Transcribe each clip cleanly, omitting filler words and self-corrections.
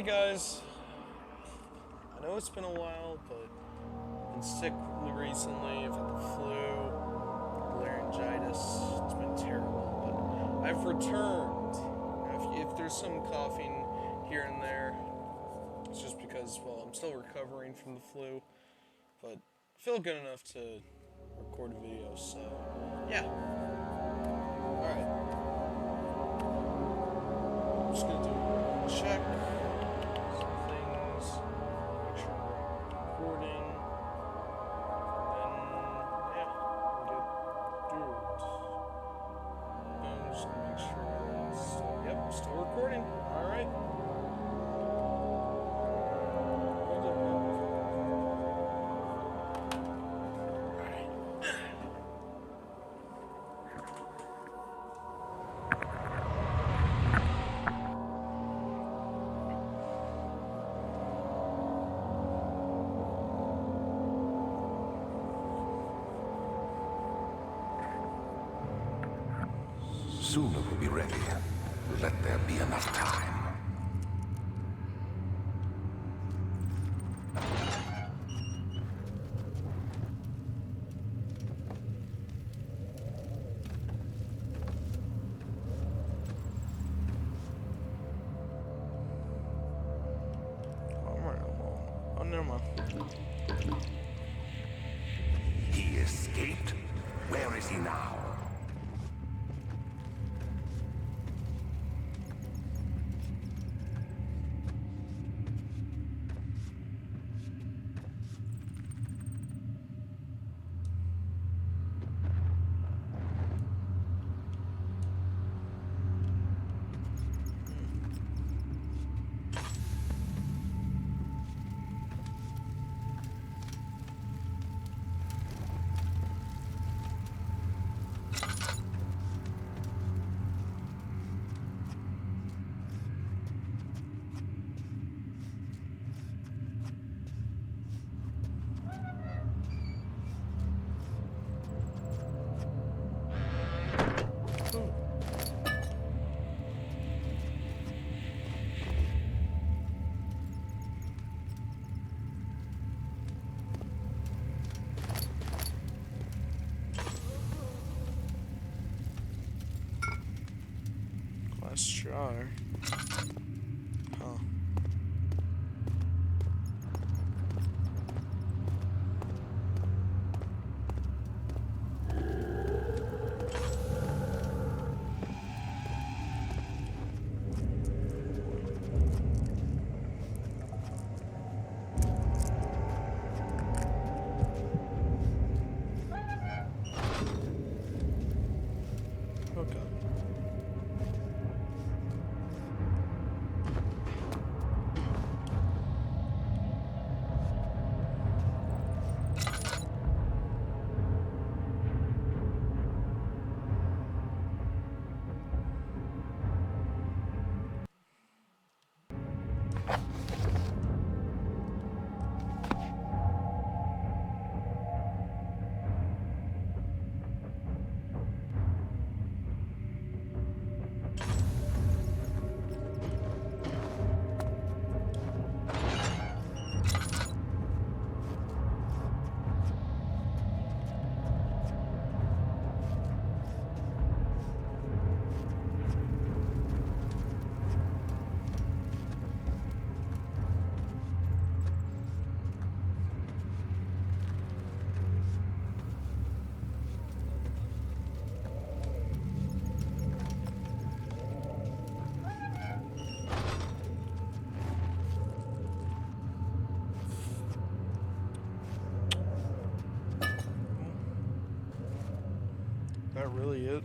Hey guys, I know it's been a while, but I've been sick recently. I've had the flu, laryngitis. It's been terrible, but I've returned. If there's some coughing here and there, it's just because, well, I'm still recovering from the flu, but I feel good enough to record a video, so yeah. Alright. I'm just gonna do a check. Some things. Make sure we're recording. And then, yeah, we'll get through it. I'm just gonna make sure it's still recording. Alright. Soon it will be ready. Let there be enough time. Oh, never mind. He escaped? Where is he now? Let's try. Huh. Okay. That really it?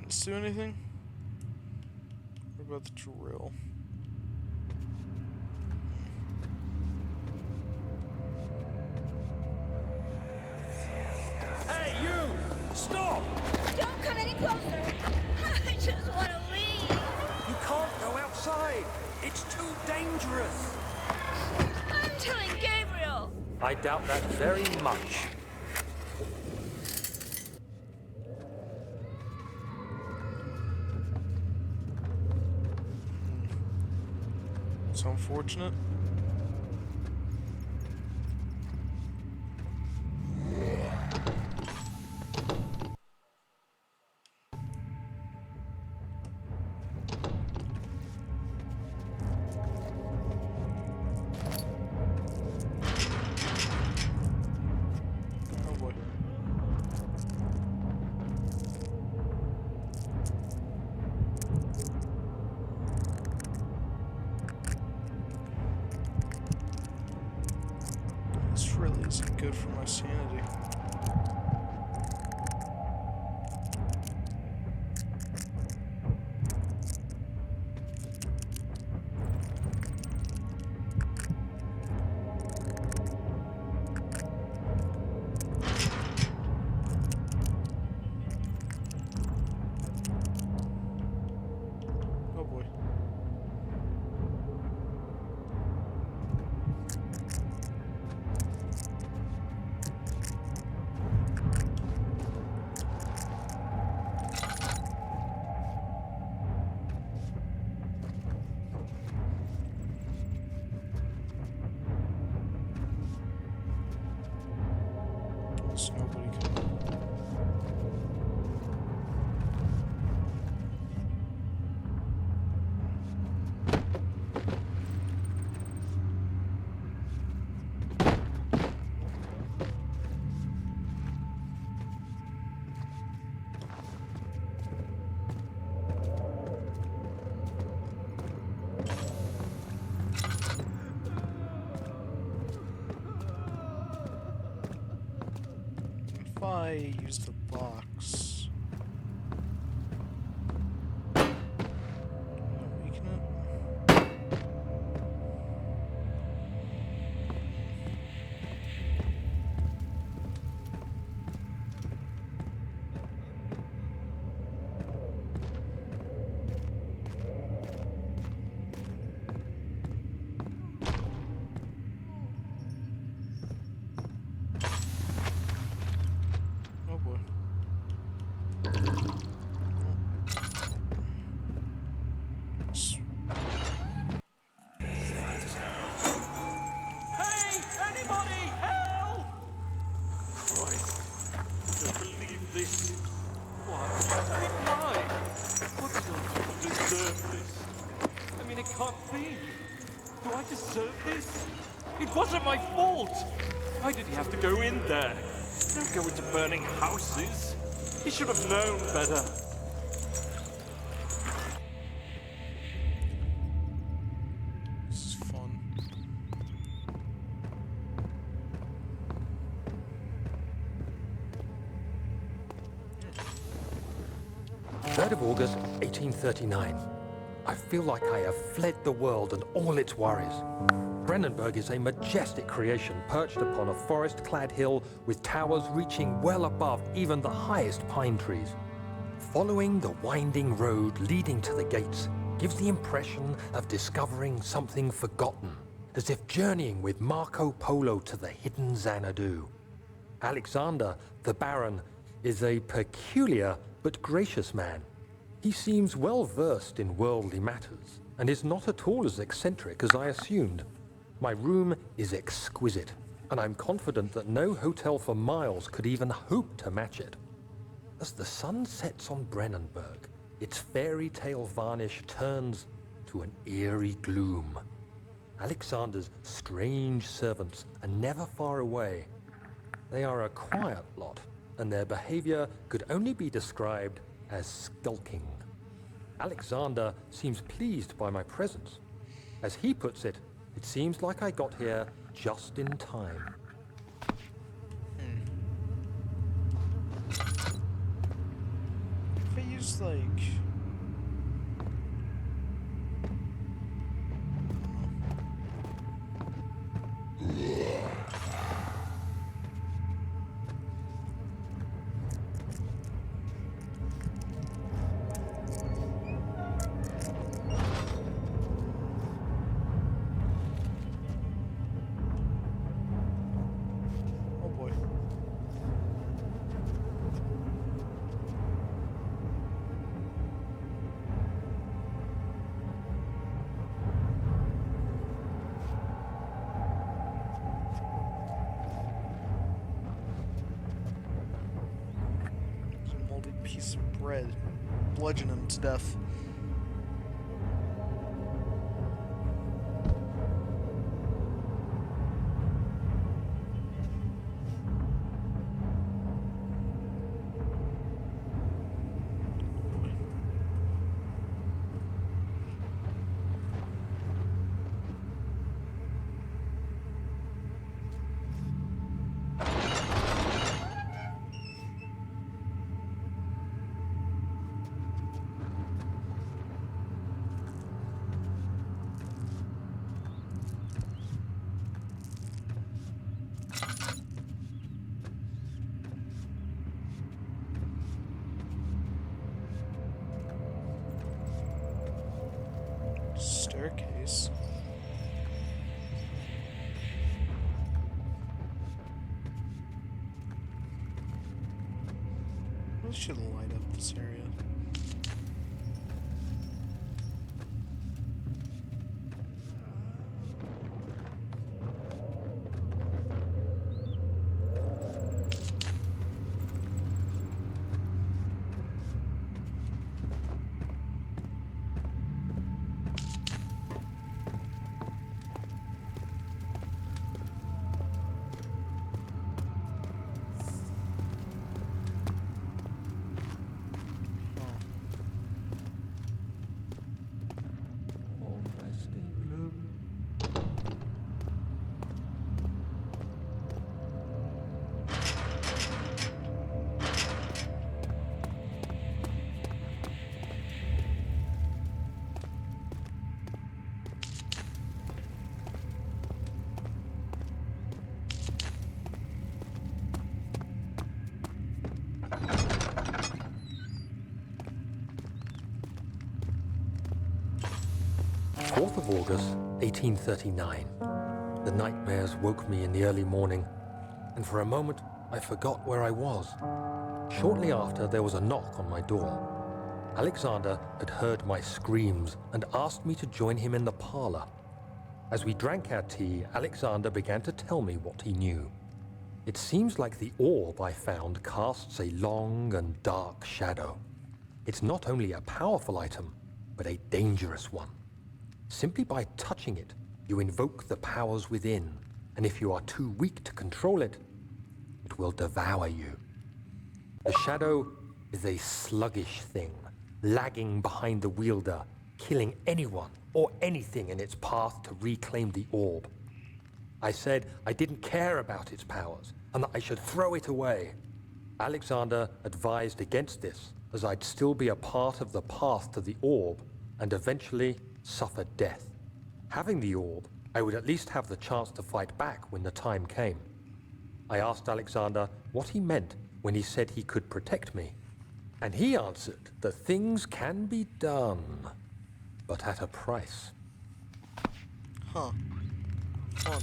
Let's do anything? What about the drill? Hey, you! Stop! Don't come any closer. I just want to leave. You can't go outside. It's too dangerous. I'm telling Gabriel. I doubt that very much. It's unfortunate. Oh boy. This really isn't good for my sanity. Oh boy. There's nobody coming. If I use the box, will that weaken it? Oh boy. S- Hey! Anybody! Help! Christ. I don't believe this. Why? I mean, why? What did I do to deserve this? I mean, it can't be. Do I deserve this? It wasn't my fault. Why did he have to go in there? Don't go into burning houses. He should have known better. This is fun. 3rd of August, 1839. I feel like I have fled the world and all its worries. Brennenburg is a majestic creation perched upon a forest-clad hill with towers reaching well above even the highest pine trees. Following the winding road leading to the gates gives the impression of discovering something forgotten, as if journeying with Marco Polo to the hidden Xanadu. Alexander, the Baron, is a peculiar but gracious man. He seems well versed in worldly matters and is not at all as eccentric as I assumed. My room is exquisite, and I'm confident that no hotel for miles could even hope to match it. As the sun sets on Brennenburg, its fairy tale varnish turns to an eerie gloom. Alexander's strange servants are never far away. They are a quiet lot, and their behavior could only be described as skulking. Alexander seems pleased by my presence. As he puts it, it seems like I got here just in time. If I use looks like... Oh boy. There's a molded piece of bread. Bludgeon him to death. Staircase. This should light up this area. Of August, 1839. The nightmares woke me in the early morning, and for a moment I forgot where I was. Shortly after, there was a knock on my door. Alexander had heard my screams and asked me to join him in the parlor. As we drank our tea, Alexander began to tell me what he knew. It seems like the orb I found casts a long and dark shadow. It's not only a powerful item, but a dangerous one. Simply by touching it, you invoke the powers within, and if you are too weak to control it, it will devour you. The shadow is a sluggish thing, lagging behind the wielder, killing anyone or anything in its path to reclaim the orb. I said I didn't care about its powers, and that I should throw it away. Alexander advised against this, as I'd still be a part of the path to the orb, and eventually suffered death. Having the orb, I would at least have the chance to fight back when the time came. I asked Alexander what he meant when he said he could protect me, and he answered that things can be done, but at a price. Huh. Fun.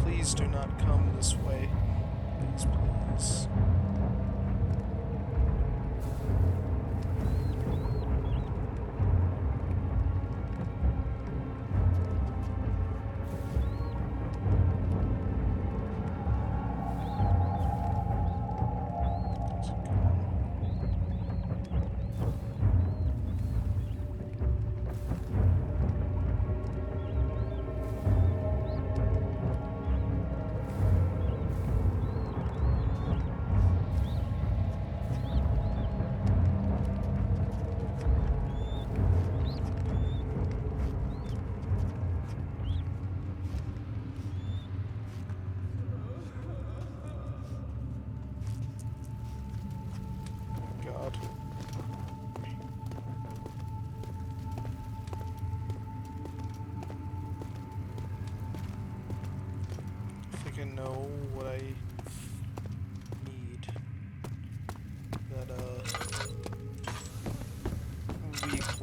Please do not come this way. Please, please.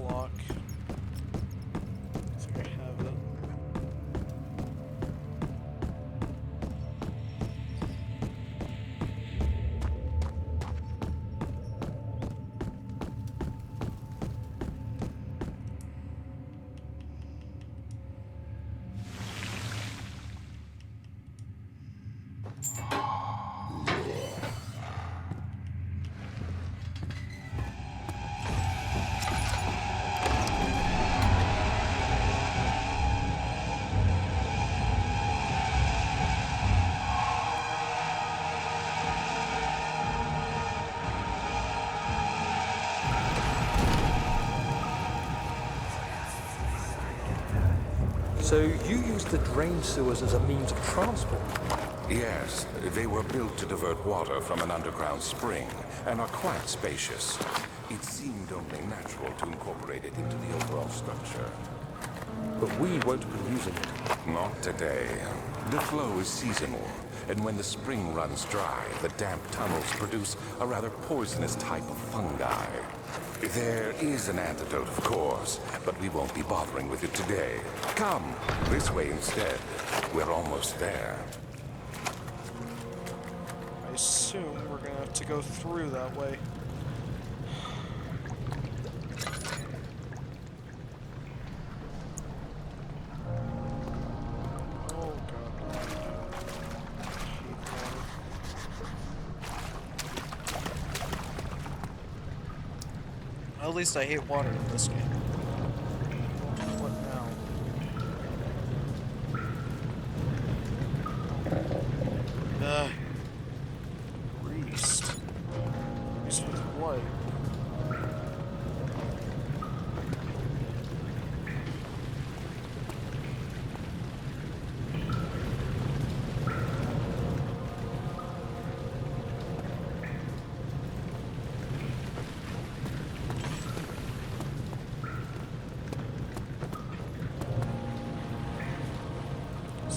clock. I think I have it. So you used the drain sewers as a means of transport? Yes, they were built to divert water from an underground spring and are quite spacious. It seemed only natural to incorporate it into the overall structure. But we won't be using it. Not today. The flow is seasonal, and when the spring runs dry, the damp tunnels produce a rather poisonous type of fungi. There is an antidote, of course, but we won't be bothering with it today. Come, this way instead. We're almost there. I assume we're gonna have to go through that way. Oh god. At least I hate water in this game. What now? Greased. Greased with what?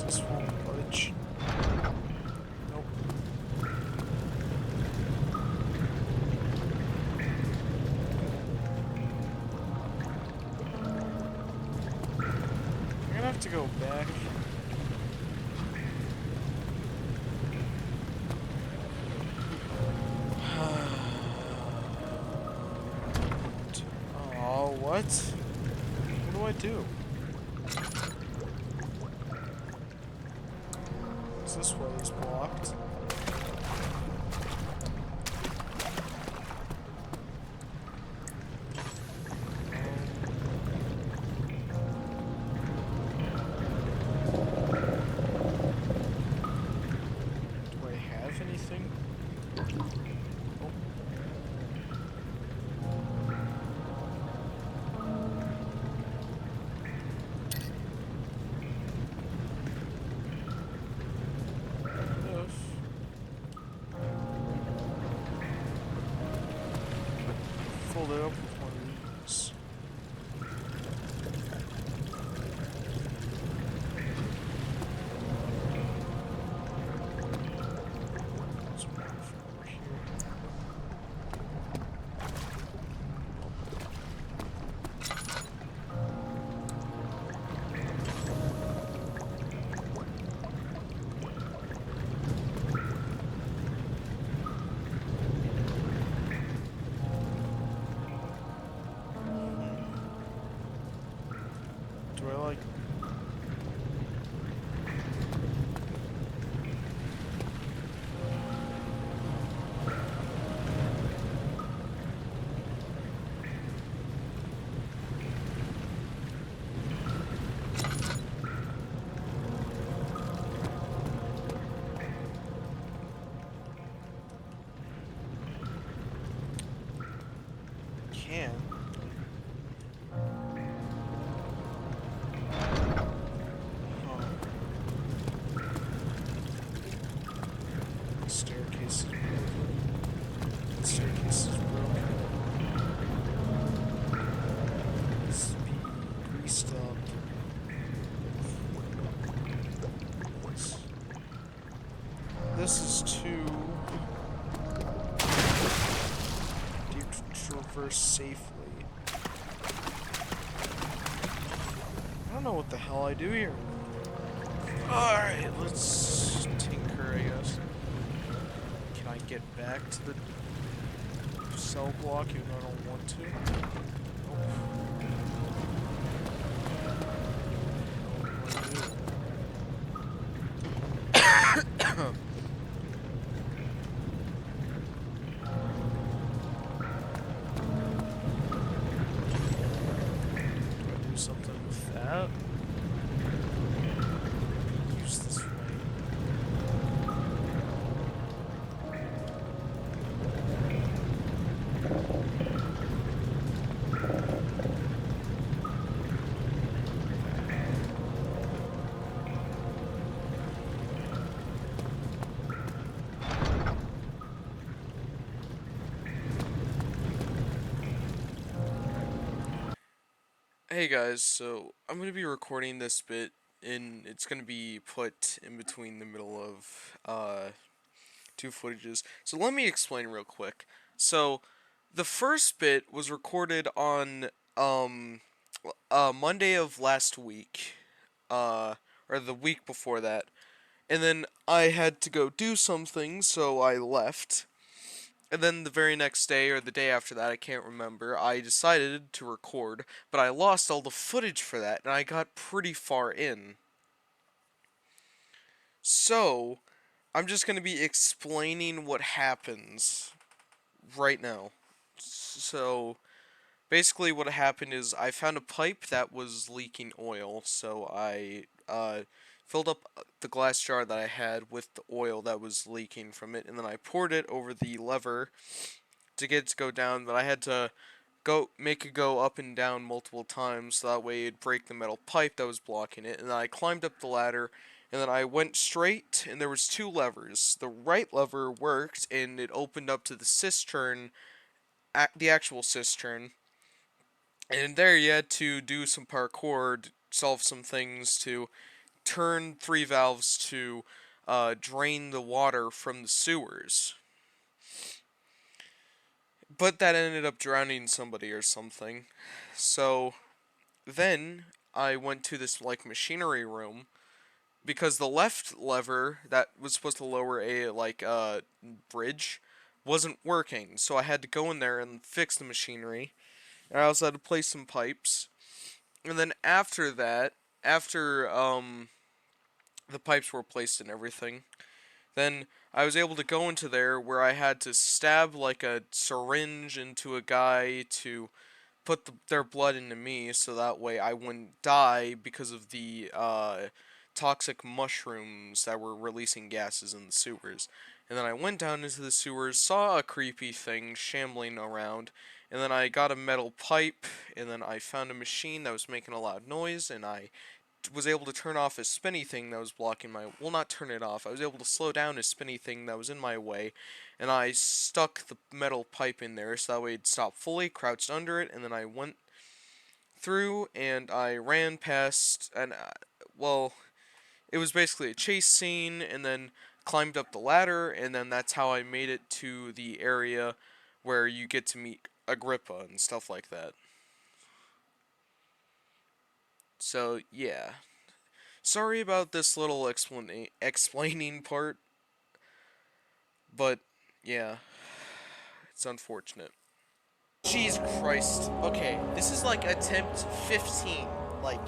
This won't budge. Nope. I'm gonna have to go back. Oh, what? What do I do? This way is blocked. Do I have anything? Oh. Fold it up with one of these. There's one from over here. Do I like... Can. Staircase is broken. The staircase is broken. This is being greased up. This is too deep to traverse safely. don't know what the hell I do here. Alright, let's tinker, I guess. Can I get back to the cell block even though I don't want to? Nope. Do something with that. Use this way. Hey guys, so I'm going to be recording this bit, and it's going to be put in between the middle of two footages. So let me explain real quick. So the first bit was recorded on Monday of last week, or the week before that, and then I had to go do something, so I left. And then the very next day, or the day after that, I can't remember, I decided to record, but I lost all the footage for that, and I got pretty far in. So, I'm just going to be explaining what happens right now. So, basically what happened is I found a pipe that was leaking oil, so I filled up the glass jar that I had with the oil that was leaking from it, and then I poured it over the lever to get it to go down, but I had to make it go up and down multiple times so that way it'd break the metal pipe that was blocking it. And then I climbed up the ladder, and then I went straight, and there was two levers. The right lever worked, and it opened up to the cistern, the actual cistern. And there you had to do some parkour, solve some things to turn 3 valves to drain the water from the sewers. But that ended up drowning somebody or something. So then I went to this like machinery room because the left lever that was supposed to lower a bridge wasn't working. So I had to go in there and fix the machinery. And I also had to place some pipes. And then after that, after the pipes were placed and everything, then I was able to go into there where I had to stab like a syringe into a guy to put their blood into me so that way I wouldn't die because of the toxic mushrooms that were releasing gases in the sewers. And then I went down into the sewers, saw a creepy thing shambling around, and then I got a metal pipe, and then I found a machine that was making a loud noise, and I was able to turn off a spinny thing that was blocking my... Well, not turn it off. I was able to slow down a spinny thing that was in my way, and I stuck the metal pipe in there so that way it'd stop fully, crouched under it, and then I went through, and I ran past, and, well, it was basically a chase scene, and then climbed up the ladder, and then that's how I made it to the area where you get to meet Agrippa and stuff like that. So, yeah. Sorry about this little explaining part, but, yeah, it's unfortunate. Jesus Christ. Okay, this is like attempt 15. Like,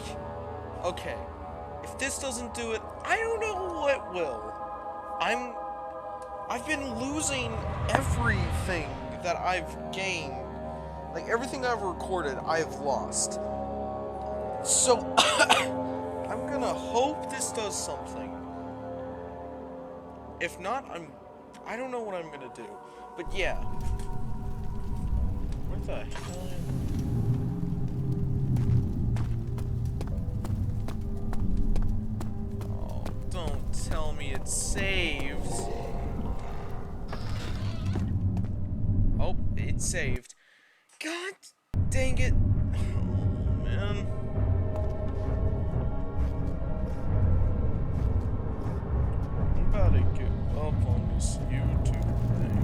okay. If this doesn't do it, I don't know what will. I've been losing everything that I've gained. Like, everything I've recorded, I've lost. So, I'm gonna hope this does something. If not, I don't know what I'm gonna do. But yeah. Where the hell am I? Oh, don't tell me it's saved. Oh, it's saved. God dang it. Oh, man. I'm about to give up on this YouTube thing.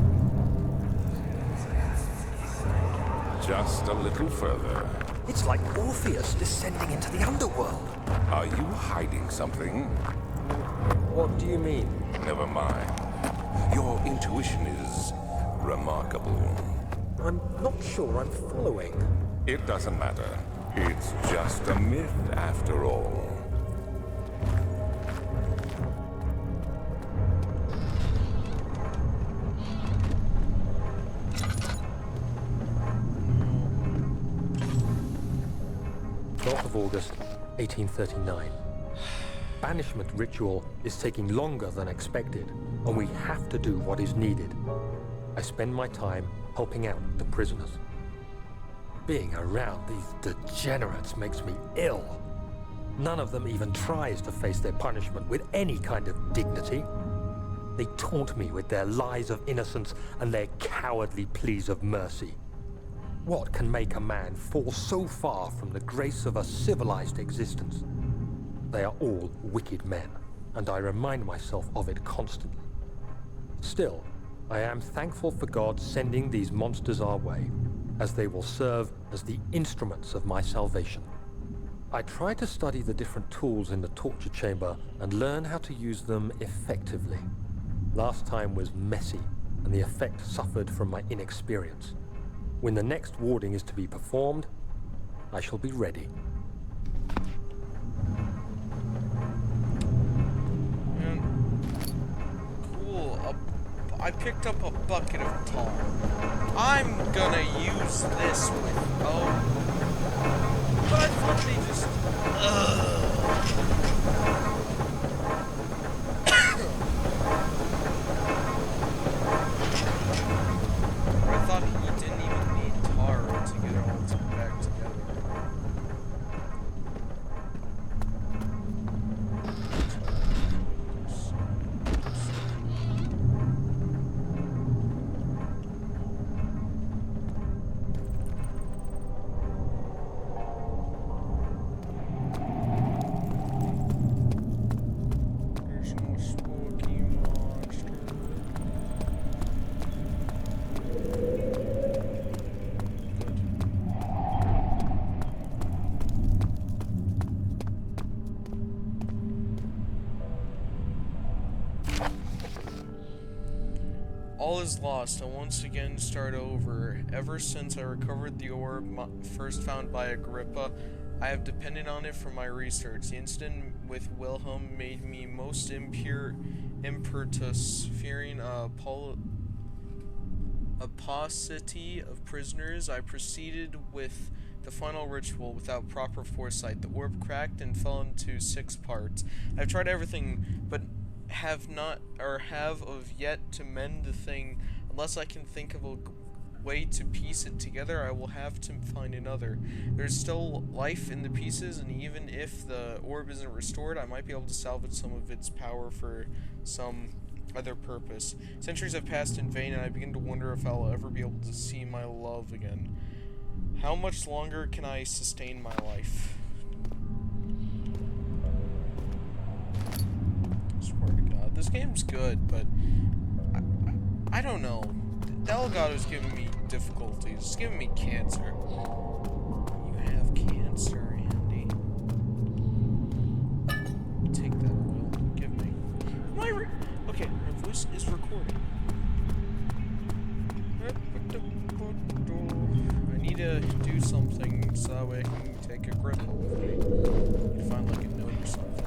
Just a little further. It's like Orpheus descending into the underworld. Are you hiding something? What do you mean? Never mind. Your intuition is remarkable. I'm not sure I'm following. It doesn't matter. It's just a myth after all. Of August, 1839. Banishment ritual is taking longer than expected, and we have to do what is needed. I spend my time helping out the prisoners. Being around these degenerates makes me ill. None of them even tries to face their punishment with any kind of dignity. They taunt me with their lies of innocence and their cowardly pleas of mercy. What can make a man fall so far from the grace of a civilized existence? They are all wicked men, and I remind myself of it constantly. Still, I am thankful for God sending these monsters our way, as they will serve as the instruments of my salvation. I try to study the different tools in the torture chamber and learn how to use them effectively. Last time was messy, and the effect suffered from my inexperience. When the next warding is to be performed, I shall be ready. Man, cool. I picked up a bucket of tar. I'm gonna use this with... Oh. But I thought they just... I thought he didn't even need tar to get it all back together. There's no spooky monster. All is lost. I once again start over. Ever since I recovered the orb first found by Agrippa, I have depended on it for my research. The incident with Wilhelm made me most impetus, fearing a paucity of prisoners. I proceeded with the final ritual without proper foresight. The orb cracked and fell into 6 parts. I've tried everything, but have of yet to mend the thing. Unless I can think of a way to piece it together, I will have to find another. There's still life in the pieces, and even if the orb isn't restored, I might be able to salvage some of its power for some other purpose. Centuries have passed in vain, and I begin to wonder if I'll ever be able to see my love again. How much longer can I sustain my life? Swear to God, this game's good, but I don't know. Delgado's giving me difficulties. It's giving me cancer. You have cancer, Andy. Take that oil. Give me. Okay, my voice is recording. I need to do something so that way I can take a grip hopefully. Find like a note or something.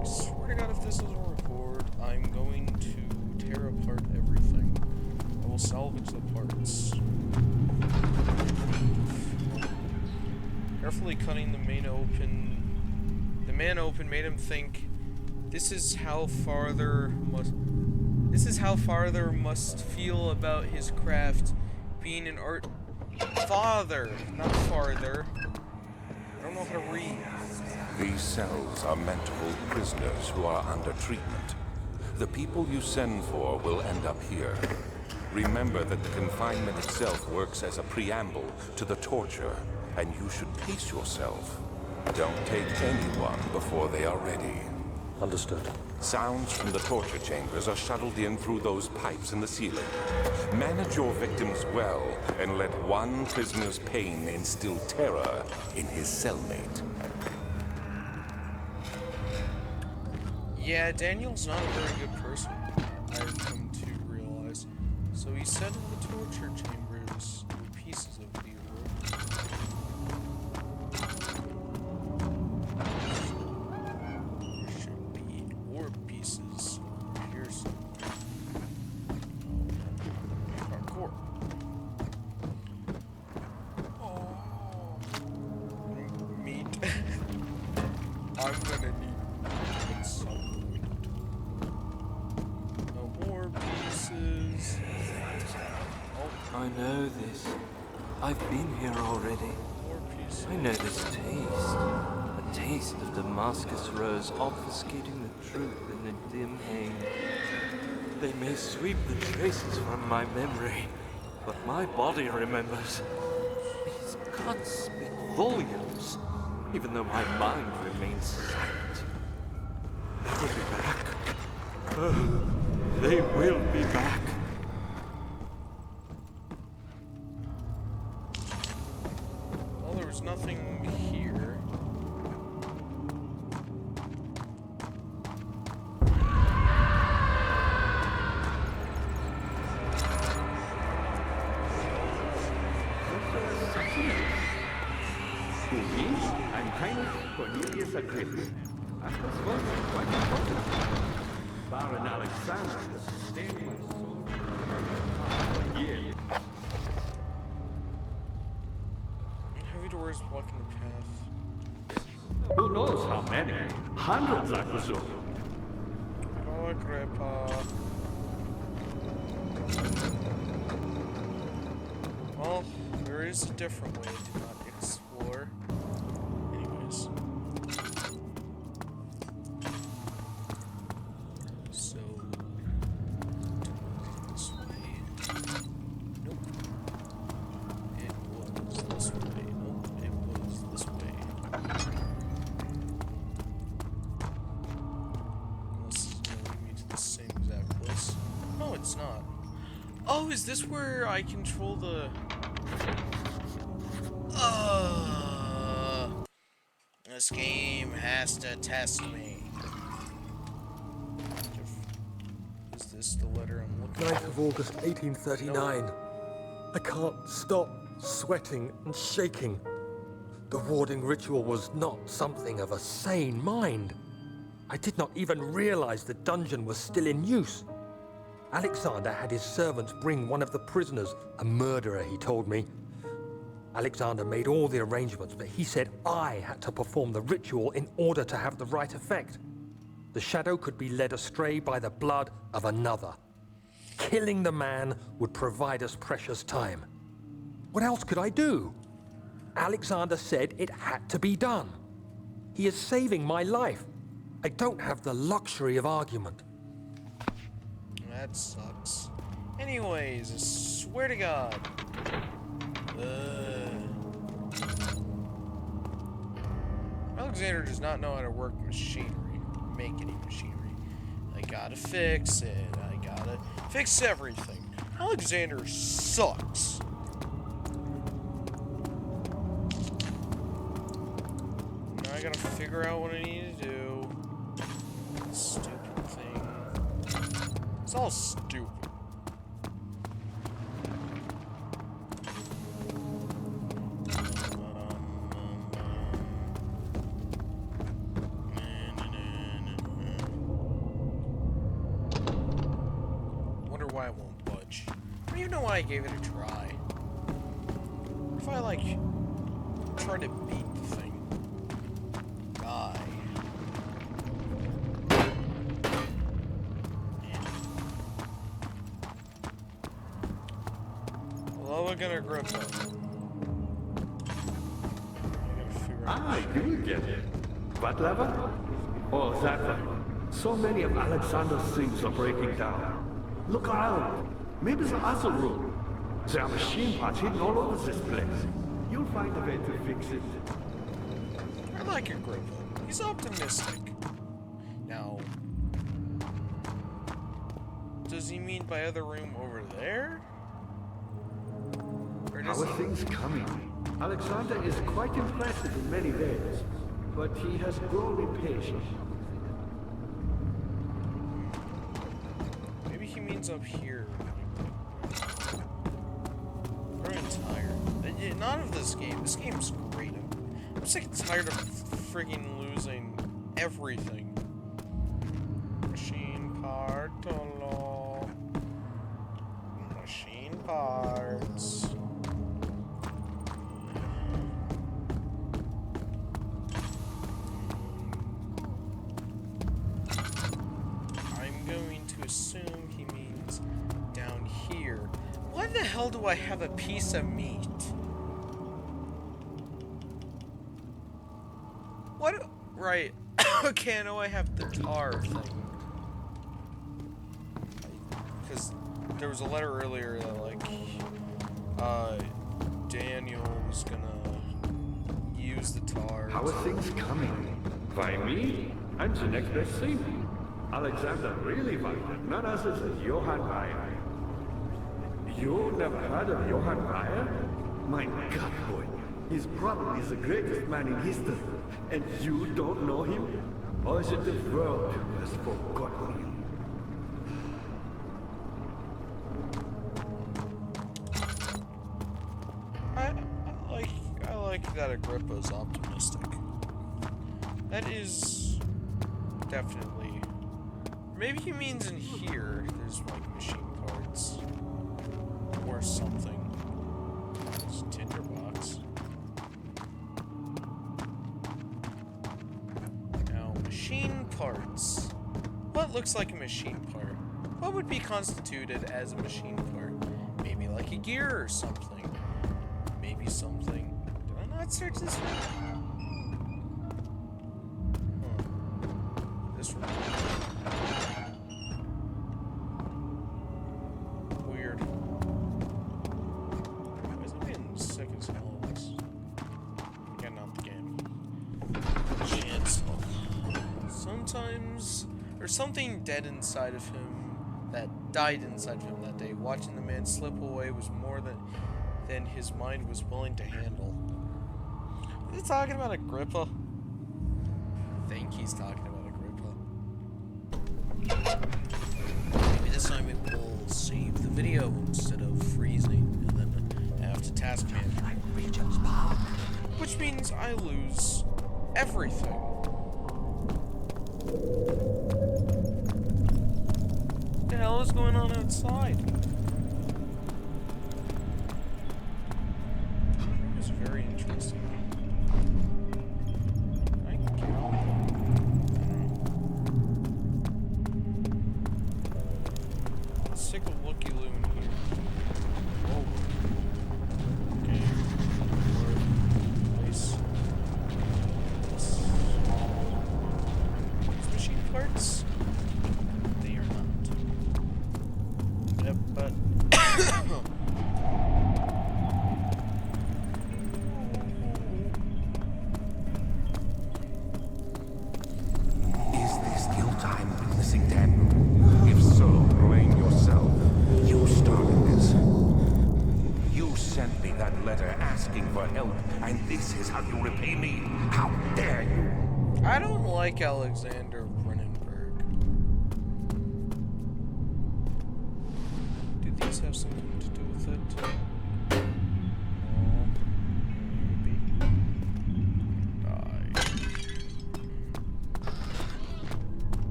I swear to God, if this doesn't record, I'm going to tear apart everything. I will salvage the parts. Carefully cutting the man open made him think, this is how father must feel about his craft, being an art father, not farther. I don't know how to read. These cells are meant to hold prisoners who are under treatment. The people you send for will end up here. Remember that the confinement itself works as a preamble to the torture, and you should pace yourself. Don't take anyone before they are ready. Understood. Sounds from the torture chambers are shuttled in through those pipes in the ceiling. Manage your victims well, and let one prisoner's pain instill terror in his cellmate. Yeah, Daniel's not a very good person, I've come to realize. So he said in the torture chambers were pieces of the world. There should be more pieces here somewhere. Parkour. Oh, meat. I'm gonna need some. No more pieces. Oh, I know this. I've been here already. more pieces. I know this taste. A taste of Damascus rose obfuscating the truth in a dim haze. They may sweep the traces from my memory, but my body remembers. These cuts speak volumes, even though my mind remains silent. They will be back. Oh, they will be back. Well, there was nothing here. I'm Heinrich Cornelius Agrippa. I was wondering what you talking about. Baron Alexander has sustained my soul for years. Heavy doors blocking the path. Who knows how many? Hundreds, I presume. Oh, Grandpa. Well, there is a different way to not explore. Anyways. So, this way. Nope. It was this way. Nope, it was this way. Unless this is gonna lead me to the same exact place. No, it's not. Oh, is this where I control the... This game has to test me. Is this the letter I'm looking 9th for? of August, 1839. I can't stop sweating and shaking. The warding ritual was not something of a sane mind. I did not even realize the dungeon was still in use. Alexander had his servants bring one of the prisoners, a murderer, he told me. Alexander made all the arrangements, but he said I had to perform the ritual in order to have the right effect. The shadow could be led astray by the blood of another. Killing the man would provide us precious time. What else could I do? Alexander said it had to be done. He is saving my life. I don't have the luxury of argument. That sucks. Anyways, I swear to God. Alexander does not know how to work machinery, make any machinery. I gotta fix it. I gotta fix everything. Alexander sucks. Now I gotta figure out what I need to do. Stupid thing. It's all stupid. Wonder why it won't budge. I don't even know why I gave it a try. What if I, like, try to beat the thing? Die. Well, we're gonna grip it. I do get it. What level? Oh, that one. So many of Alexander's things are breaking down. Look around. Maybe the other room. There are machine parts hidden all over this place. You'll find a way to fix it. I like your grip. He's optimistic. Now, Does he mean by other room over there? Or How does are things coming? Alexander is quite impressive in many ways, but he has grown impatient. Maybe he means up here. I'm growing tired. Not of this game. This game's great. I'm sick and tired of friggin' losing everything. Machine part, hello. Machine parts. I'm going to assume he means down here. Why the hell do I have a piece of meat? What? Right. Okay, I know I have the tar thing. Because there was a letter earlier that, like, Daniel was gonna use the tar. How are things coming? By me? I'm the next best thing. Alexander really wanted none other than Johann Reyer. You never heard of Johann Reyer? My God, boy. He's probably the greatest man in history. And you don't know him? Or is it the world who has forgotten him? I like that Agrippa's optimistic. That is definitely. Maybe he means in here there's like machine parts or something. There's a tinderbox. Now, machine parts. What looks like a machine part? What would be constituted as a machine part? Maybe like a gear or something. Maybe something. Did I not search this one? Huh. This one. Weird. Why is it being sick as hell of this? Getting out the game. Chance. Sometimes, or something dead inside of him that died inside of him that day. Watching the man slip away was more than his mind was willing to handle. Is he talking about Agrippa? I think he's talking about Agrippa. Maybe this time it will save the video instead of freezing, and then I have to task man. Which means I lose everything. What the hell is going on outside? It was very interesting. I can get on that. Let's take a looky loo in here. Oh. Okay. Place. These machine parts? They are not. Yep, but. Is this the guilt I'm witnessing, Daniel? If so, blame yourself. You started this. You sent me that letter asking for help, and this is how you repay me? How dare you? I don't like Alexander Brennenberg. Do these have something to do with it? Maybe.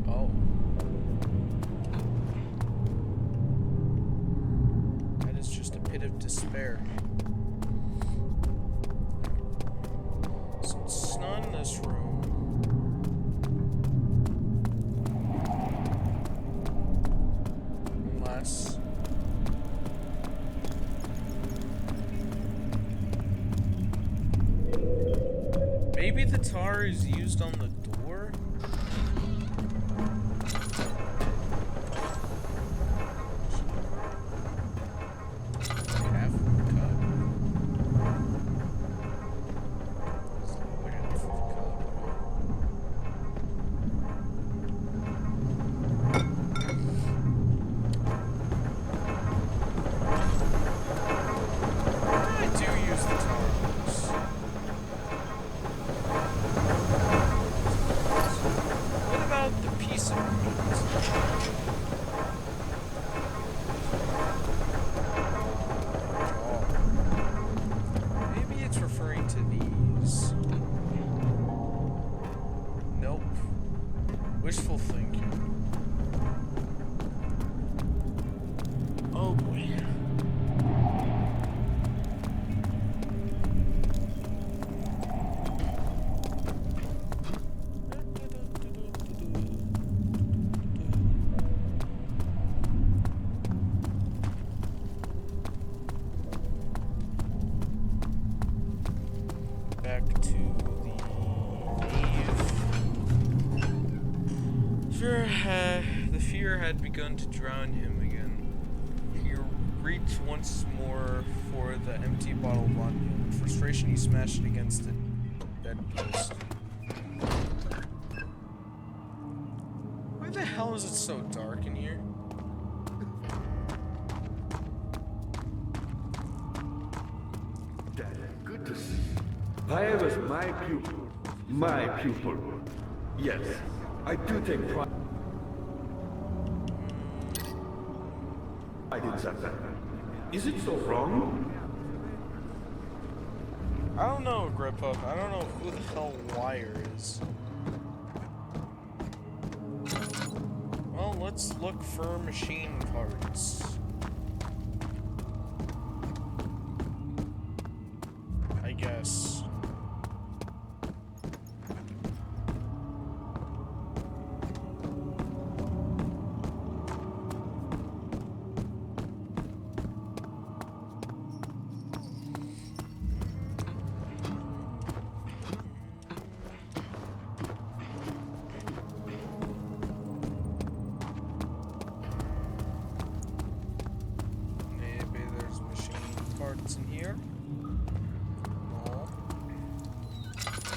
Oh. That is just a pit of despair. So it's not in this room. Unless. Maybe the tar is used on the door? Half cut. Half cut. Wishful thinking. Oh boy. Back to the nave. The fear had begun to drown him again. He reached once more for the empty bottle of vodka. In frustration, he smashed it against the bedpost. Why the hell is it so dark in here? Dad, good to see you. I was my pupil. My pupil. Yes, I do take pride in that. Is it so wrong? I don't know, Grandpa. I don't know who the hell Wire is. Well, let's look for machine parts. I guess. Maybe there's machine parts in here. No.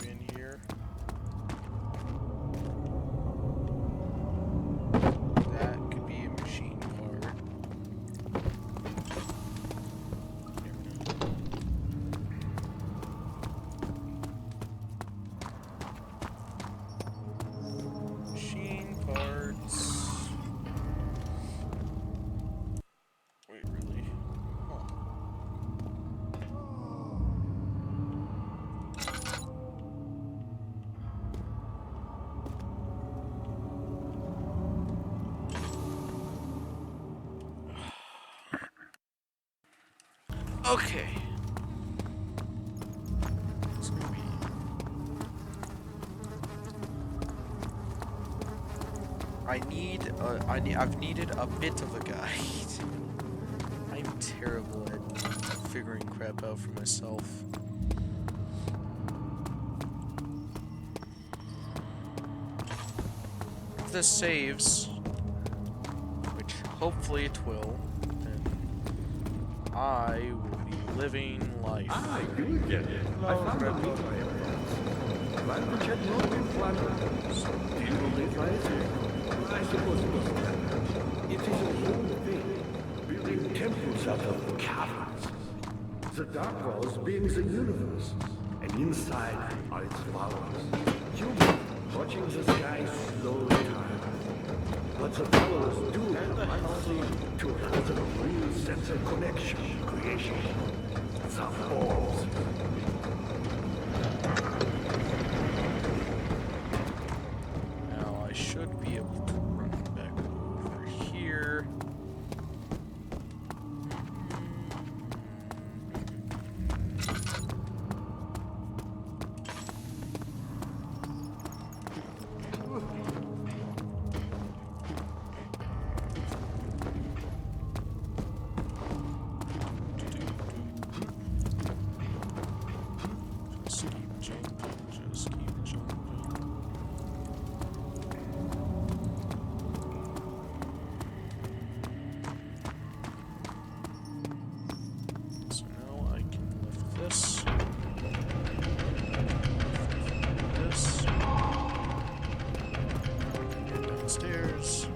Maybe in here. That could be a machine part. Machine parts. Wait, really? Huh. Okay. It's gonna be. I've needed a bit of a guide. I'm terrible at figuring crap out for myself. If this saves, which hopefully it will, then I will be living life. I do get it. I found a meat plan to check no implant. Do you believe I suppose it was that. It is a whole thing. Building temples out of caverns. The dark walls being the universe. And inside are its followers. Human, watching the sky slowly turn. But the followers do unseen to have a real sense of connection, creation. The orbs. Now I should be able to run back over here. Just keep jumping, just keep jumping. So now I can lift this. This. Get downstairs.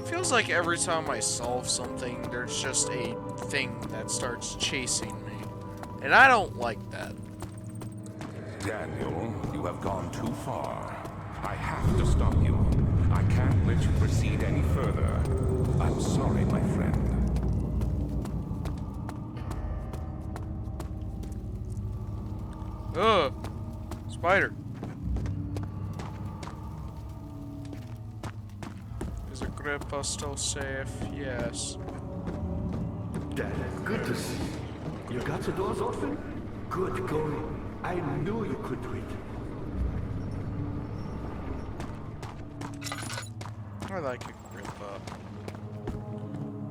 Feels like every time I solve something, there's just a thing that starts chasing me. And I don't like that. Daniel, you have gone too far. I have to stop you. I can't let you proceed any further. I'm sorry, my friend. Ugh! Spider. Agrippa still safe? Yes. Dad, good to see you. You got the doors open? Good going. I knew you could do it. I like Agrippa.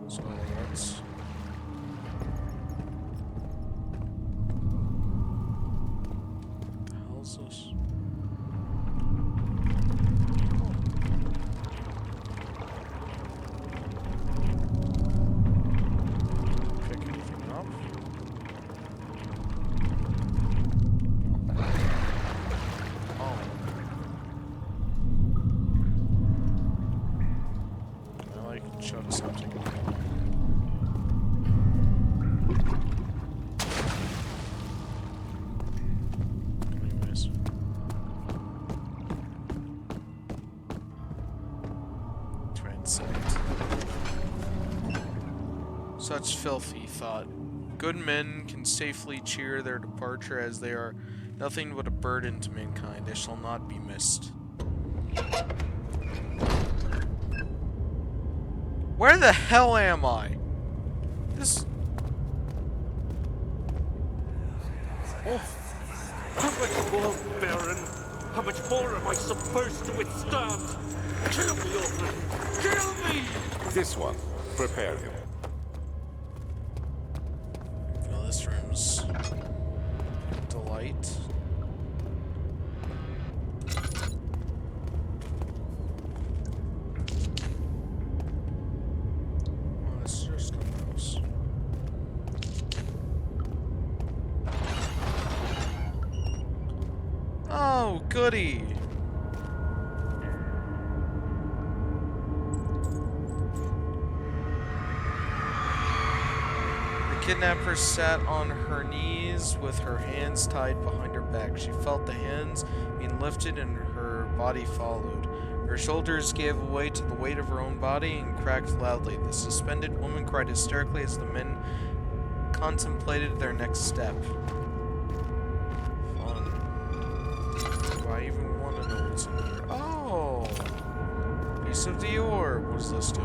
So let's... What the hell is this? Pick anything up? Oh. Well, I can shut something. Anyways. Transect. Such filthy thought. Good men can safely cheer their departure, as they are nothing but a burden to mankind. They shall not be missed. Where the hell am I? This... Oh, how much more, Baron? How much more am I supposed to withstand? Kill me, Orphan! Kill me! This one. Prepare him. Well, this room's delight. Oh, it's just gross. Oh, goody! The kidnapper sat on her knees with her hands tied behind her back. She felt the hands being lifted and her body followed. Her shoulders gave way to the weight of her own body and cracked loudly. The suspended woman cried hysterically as the men contemplated their next step. Fun. Do I even want to know what's in here? Oh! Piece of Dior. What does this do?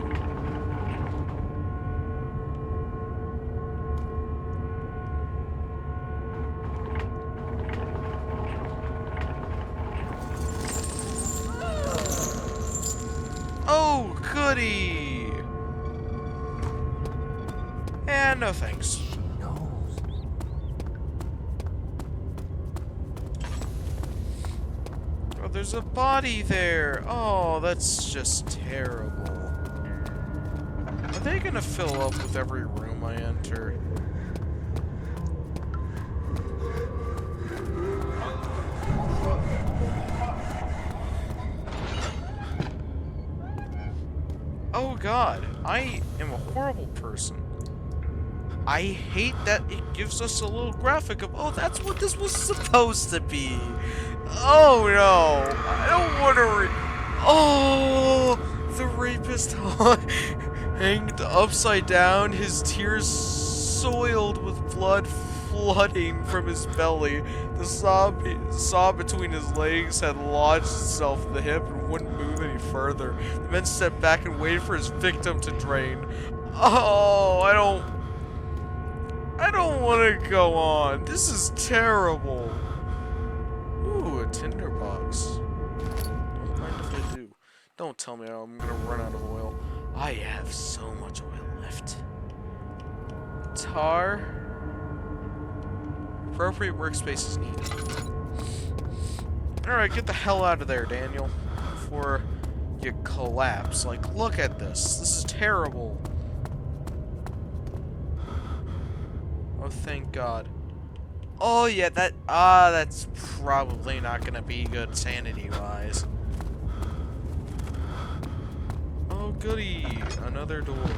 Oh, goody! And no thanks. Oh, there's a body there. Oh, that's just terrible. Are they gonna fill up with every room I enter? Oh god, I am a horrible person. I hate that it gives us a little graphic of, oh, that's what this was supposed to be. Oh no, I don't want to oh, the rapist hanged upside down, his tears soiled with blood flooding from his belly. The saw between his legs had lodged itself in the hip and wouldn't move any further. The men stepped back and waited for his victim to drain. Oh, I don't want to go on. This is terrible. Ooh, a tinderbox. Don't mind if I do. Don't tell me I'm gonna run out of oil. I have so much oil left. Tar. Appropriate workspace is needed. Alright, get the hell out of there, Daniel. Before you collapse. Like, look at this. This is terrible. Oh, thank God. Oh, yeah, that's probably not gonna be good sanity-wise. Oh, goody. Another door.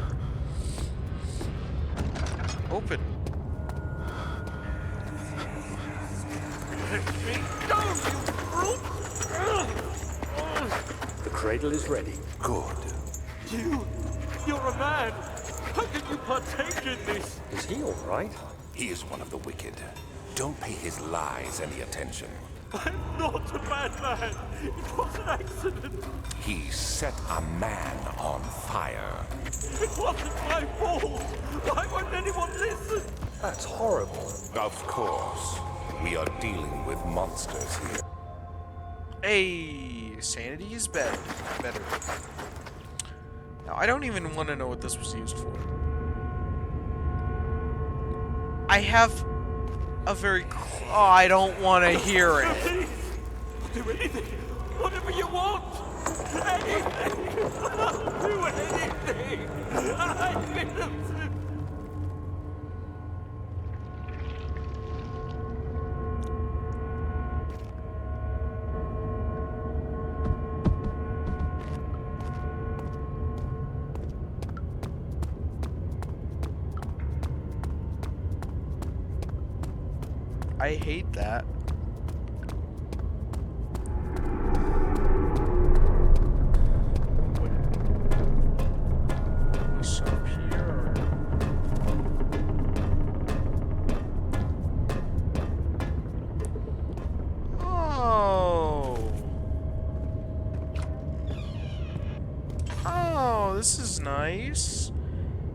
Open. Let me go, you brute! The cradle is ready. Good. You're a man! How can you partake in this? Is he all right? He is one of the wicked. Don't pay his lies any attention. I'm not a bad man. It was an accident. He set a man on fire. It wasn't my fault. Why won't anyone listen? That's horrible. Of course, we are dealing with monsters here. Hey, sanity is better. Now, I don't even want to know what this was used for. I have a very... Oh, I don't want to hear it. Please, do anything. Whatever you want. Anything. I'll do anything. I'm innocent. I hate that. What's up here? Oh. Oh, this is nice.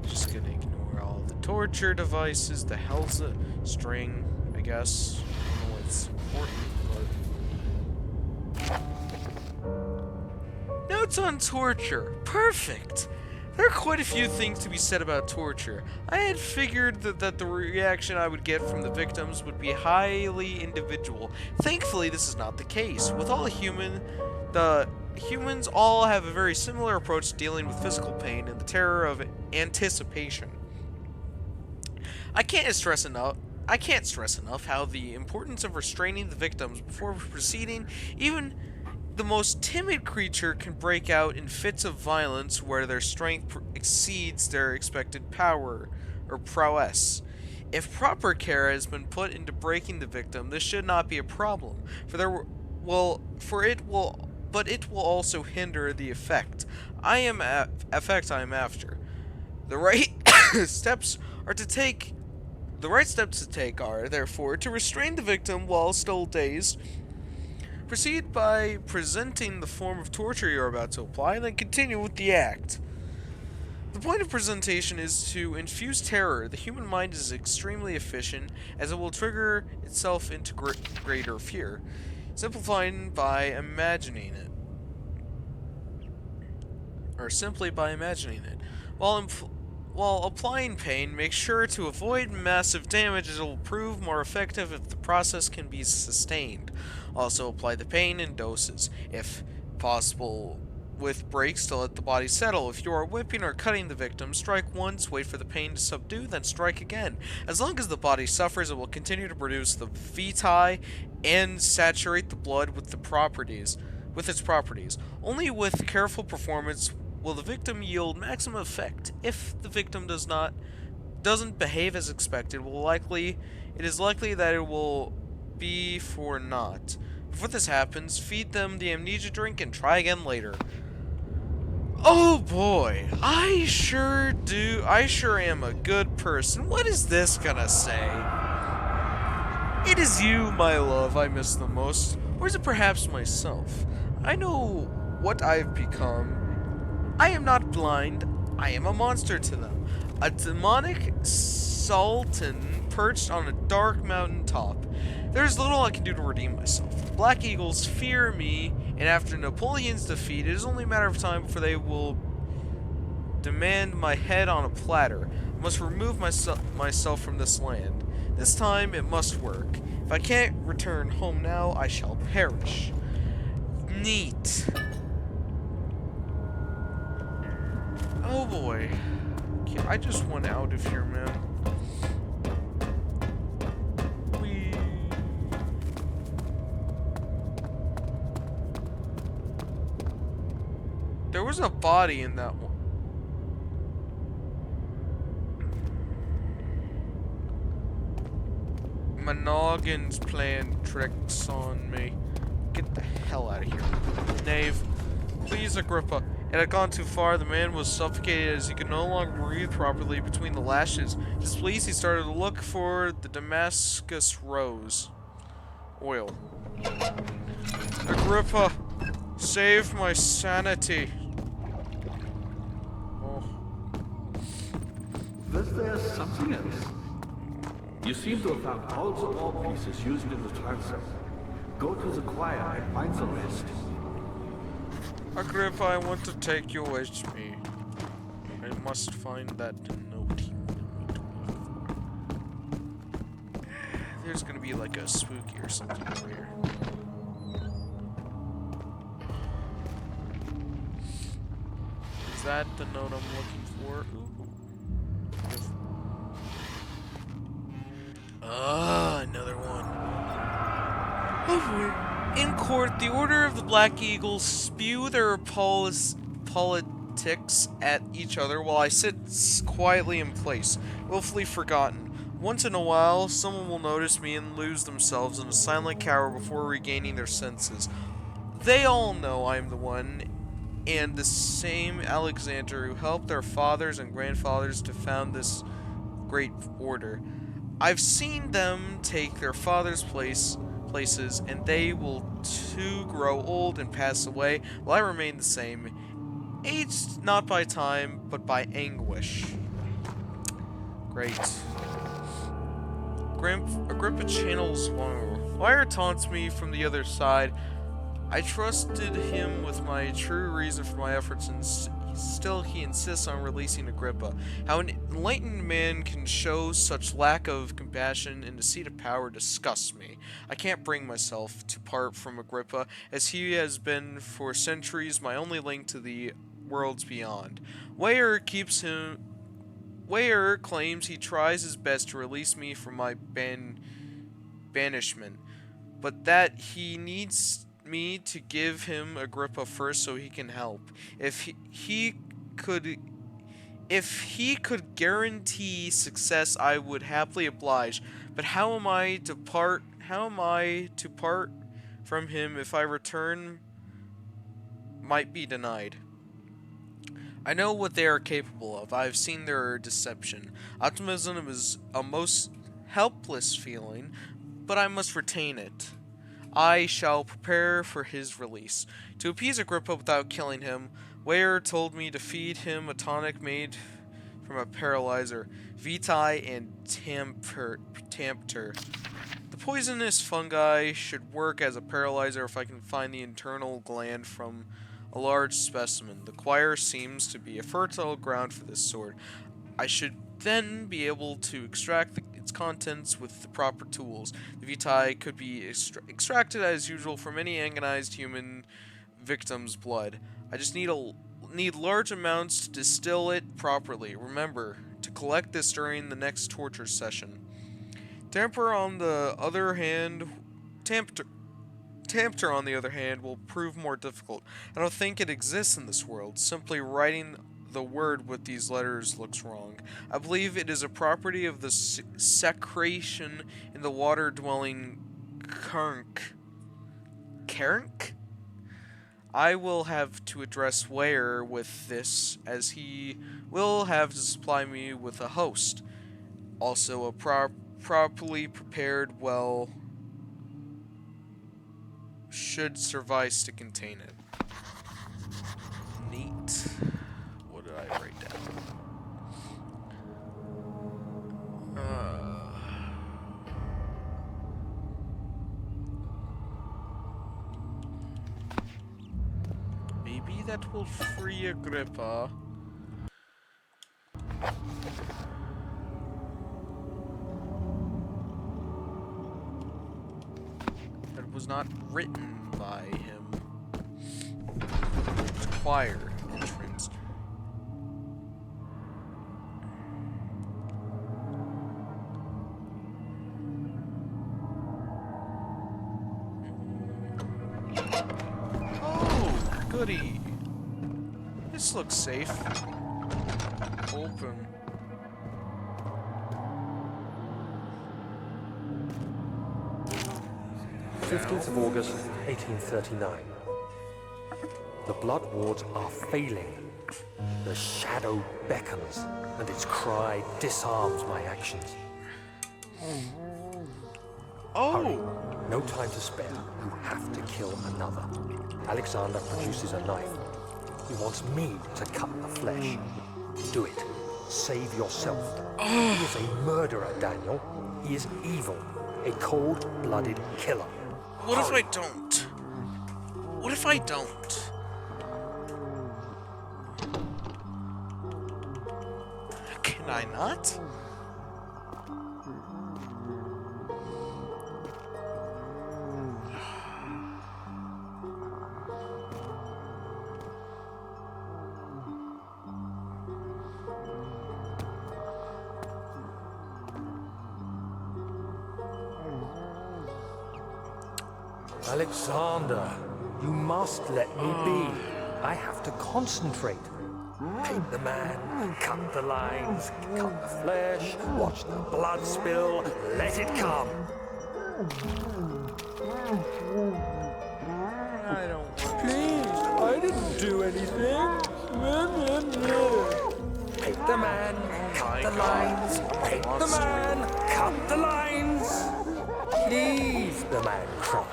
Just gonna ignore all the torture devices, the hell's a string. I guess. I don't know what's important, but... Notes on torture. Perfect! There are quite a few things to be said about torture. I had figured that the reaction I would get from the victims would be highly individual. Thankfully, this is not the case. With all the humans all have a very similar approach to dealing with physical pain and the terror of anticipation. I can't stress enough how the importance of restraining the victims before proceeding. Even the most timid creature can break out in fits of violence where their strength exceeds their expected power or prowess. If proper care has been put into breaking the victim, this should not be a problem, but it will also hinder the effect I am after. The right steps to take are, therefore, to restrain the victim while still dazed. Proceed by presenting the form of torture you are about to apply, and then continue with the act. The point of presentation is to infuse terror. The human mind is extremely efficient, as it will trigger itself into greater fear, simplifying by imagining it. Or simply by imagining it. While applying pain, make sure to avoid massive damage, as it will prove more effective if the process can be sustained. Also, apply the pain in doses, if possible, with breaks to let the body settle. If you are whipping or cutting the victim, strike once, wait for the pain to subdue, then strike again. As long as the body suffers, it will continue to produce the vitae and saturate the blood with its properties. Only with careful performance will the victim yield maximum effect. If the victim doesn't behave as expected, it is likely that it will be for naught. Before this happens, feed them the amnesia drink and try again later. Oh boy, I sure am a good person. What is this gonna say? It is you, my love, I miss the most. Or is it perhaps myself? I know what I've become. I am not blind, I am a monster to them. A demonic sultan perched on a dark mountain top. There is little I can do to redeem myself. The Black Eagles fear me, and after Napoleon's defeat, it is only a matter of time before they will demand my head on a platter. I must remove myself from this land. This time, it must work. If I can't return home now, I shall perish. Neat. Oh boy. I just want out of here, man. There was a body in that one. My noggin's playing tricks on me. Get the hell out of here. Knave. Please, Agrippa. It had gone too far. The man was suffocated as he could no longer breathe properly between the lashes. Displeased, he started to look for the Damascus rose. Oil. Agrippa, save my sanity. Oh, Was there something else? You seem to have found all the ore pieces used in the transept. Go to the choir and find the rest. Agrippa, I want to take you with me. I must find that note he wanted me to look for. There's gonna be like a spooky or something over here. Is that the note I'm looking for? Another one. In court, the Order of the Black Eagle spew their politics at each other while I sit quietly in place, willfully forgotten. Once in a while, someone will notice me and lose themselves in a silent cower before regaining their senses. They all know I am the one, and the same Alexander who helped their fathers and grandfathers to found this great order. I've seen them take their fathers' places, and they will too grow old and pass away, while I remain the same, aged not by time, but by anguish. Great. Agrippa channels Wire taunts me from the other side. I trusted him with my true reason for my efforts, and still he insists on releasing Agrippa. How an enlightened man can show such lack of compassion in the seat of power disgusts me. I can't bring myself to part from Agrippa, as he has been for centuries my only link to the worlds beyond. Weyer claims he tries his best to release me from my banishment, but that he needs me to give him Agrippa first so he can help. If he could guarantee success, I would happily oblige. But how am I to part from him if I return might be denied? I know what they are capable of. I have seen their deception. Optimism is a most helpless feeling, but I must retain it. I shall prepare for his release. To appease Agrippa without killing him, Weyer told me to feed him a tonic made from a paralyzer, Vitae and Tampter. The poisonous fungi should work as a paralyzer if I can find the internal gland from a large specimen. The choir seems to be a fertile ground for this sort. I should then be able to extract its contents with the proper tools. The vitae could be extracted as usual from any agonized human victim's blood. I just need large amounts to distill it properly. Remember to collect this during the next torture session. Tampter, on the other hand, will prove more difficult. I don't think it exists in this world. Simply writing the word with these letters looks wrong. I believe it is a property of the secretion in the water-dwelling Kernk. Kernk? I will have to address Weyer with this, as he will have to supply me with a host. Also, a properly prepared well should suffice to contain it. Neat. What did I write down? Maybe that will free Agrippa. That was not written by him. Choir entrance. Oh, goody. This looks safe. Open. The 15th of August, 1839. The blood wards are failing. The shadow beckons, and its cry disarms my actions. Oh! Hurry. No time to spare. You have to kill another. Alexander produces a knife. He wants me to cut the flesh. Do it. Save yourself. He is a murderer, Daniel. He is evil. A cold-blooded killer. What if I don't? What if I don't? Can I not? Alexander, you must let me be. I have to concentrate. Paint the man, cut the lines, cut the flesh, watch the blood spill, let it come. I don't. Please, I didn't do anything. Paint the man, cut the lines, paint the man, cut the lines. Please, the man cries.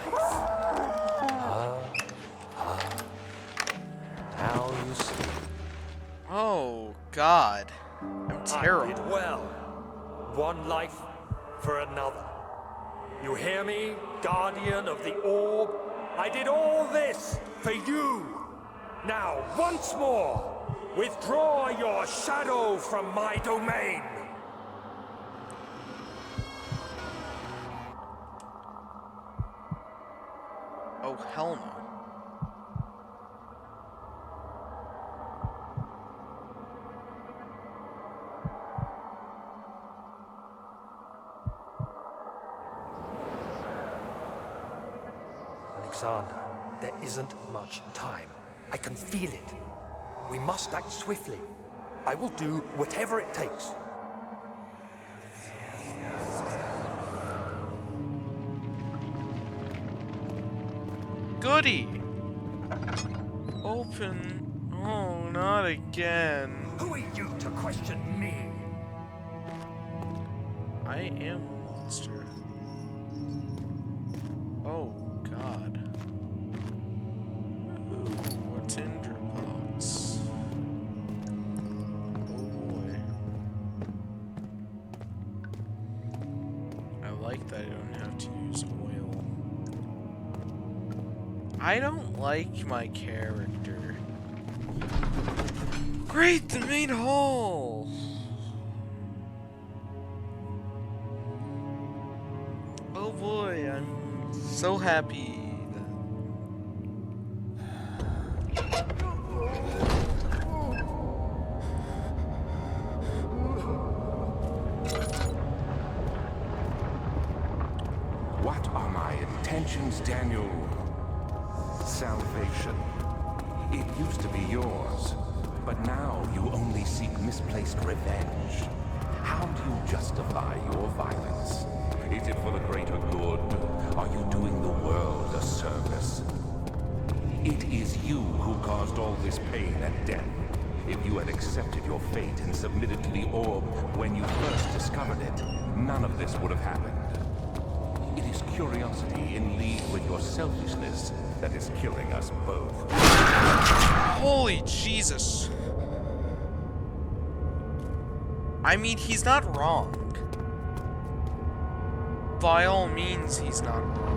Now you see. Oh God, I'm I terrible. did well. One life for another. You hear me, guardian of the orb? I did all this for you. Now, once more, withdraw your shadow from my domain. Oh hell no. Alexander, there isn't much time. I can feel it. We must act swiftly. I will do whatever it takes. Goody! Open. Oh, not again. Who are you to question me? I am a monster. Oh, God. Ooh, a tinderbox. Oh, boy. I like that I don't have to use oil. I don't like my character. Great, the main hall! Oh boy, I'm so happy. What are my intentions, Daniel? Salvation. It used to be yours, but now you only seek misplaced revenge. How do you justify your violence? Is it for the greater good? Are you doing the world a service? It is you who caused all this pain and death. If you had accepted your fate and submitted to the orb when you first discovered it, none of this would have happened. It is curiosity in league with your selfishness that is killing us both. Holy Jesus. I mean, he's not wrong. By all means, he's not wrong.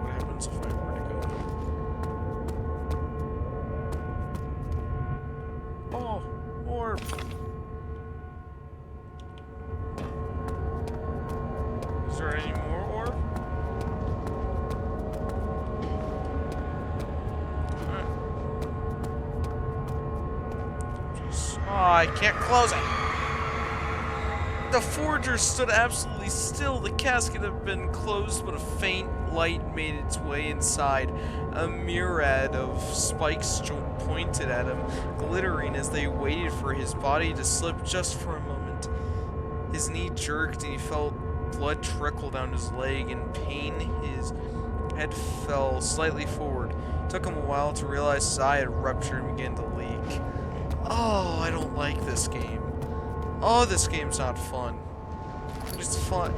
What happens if I were to go? Oh, orb. Is there any more orb? Oh, I can't close it. The forger stood absolutely still. The casket had been closed, but a faint light made its way inside. A myriad of spikes pointed at him, glittering as they waited for his body to slip just for a moment. His knee jerked and he felt blood trickle down his leg. In pain, his head fell slightly forward. It took him a while to realize his eye had ruptured and began to leak. Oh, I don't like this game. Oh, this game's not fun. it's fun.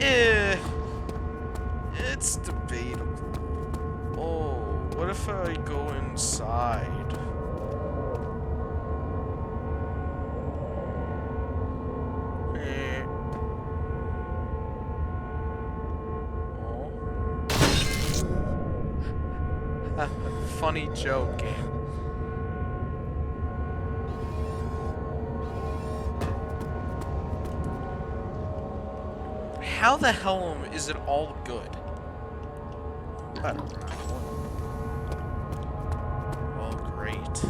Eh, it's debatable. Oh, what if I go inside? Eh. Oh. Funny joke, game. How the hell is it all good? I don't know. Well, great.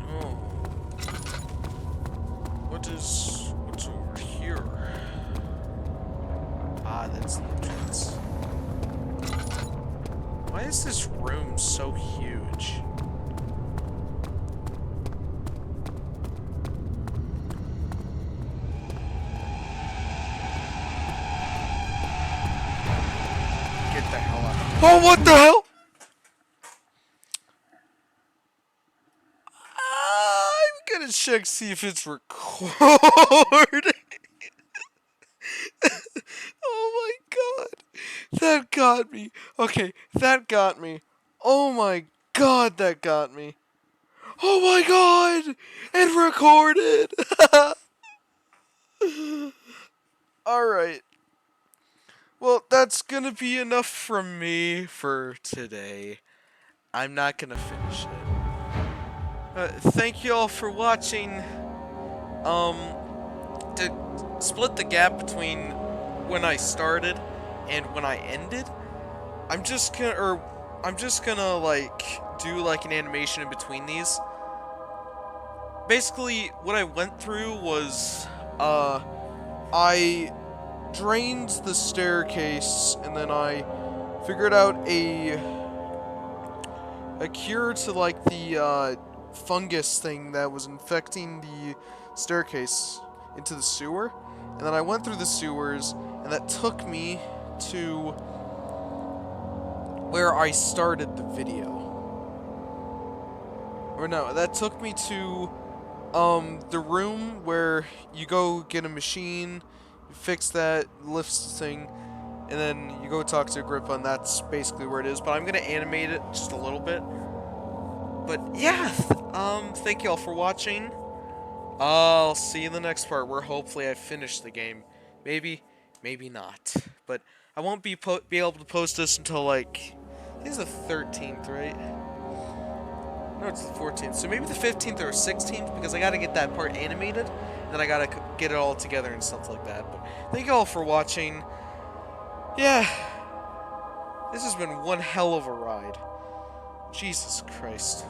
Oh. What's over here? Ah, that's the entrance. Why is this room so huge? Get the hell out. Oh, what the hell? I'm gonna check, see if it's recording. Oh my god. That got me. Okay, that got me. Oh my god, that got me. Oh my god! It recorded! Alright. Well, that's gonna be enough from me for today. I'm not gonna finish it. Thank you all for watching. To split the gap between when I started and when I ended, I'm just gonna like do like an animation in between these. Basically, what I went through was I drained the staircase and then I figured out a cure to like the fungus thing that was infecting the staircase into the sewer, and then I went through the sewers, and that took me to where I started the video. Or no, that took me to the room where you go get a machine, you fix that, lifts the thing, and then you go talk to Agrippa, and that's basically where it is. But I'm gonna animate it just a little bit. But yeah, thank you all for watching. I'll see you in the next part where hopefully I finish the game. Maybe, maybe not. But I won't be able to post this until like, I think it's the 13th, right? No, it's the 14th. So maybe the 15th or 16th, because I gotta get that part animated, and then I gotta get it all together and stuff like that. But thank you all for watching. Yeah, this has been one hell of a ride. Jesus Christ.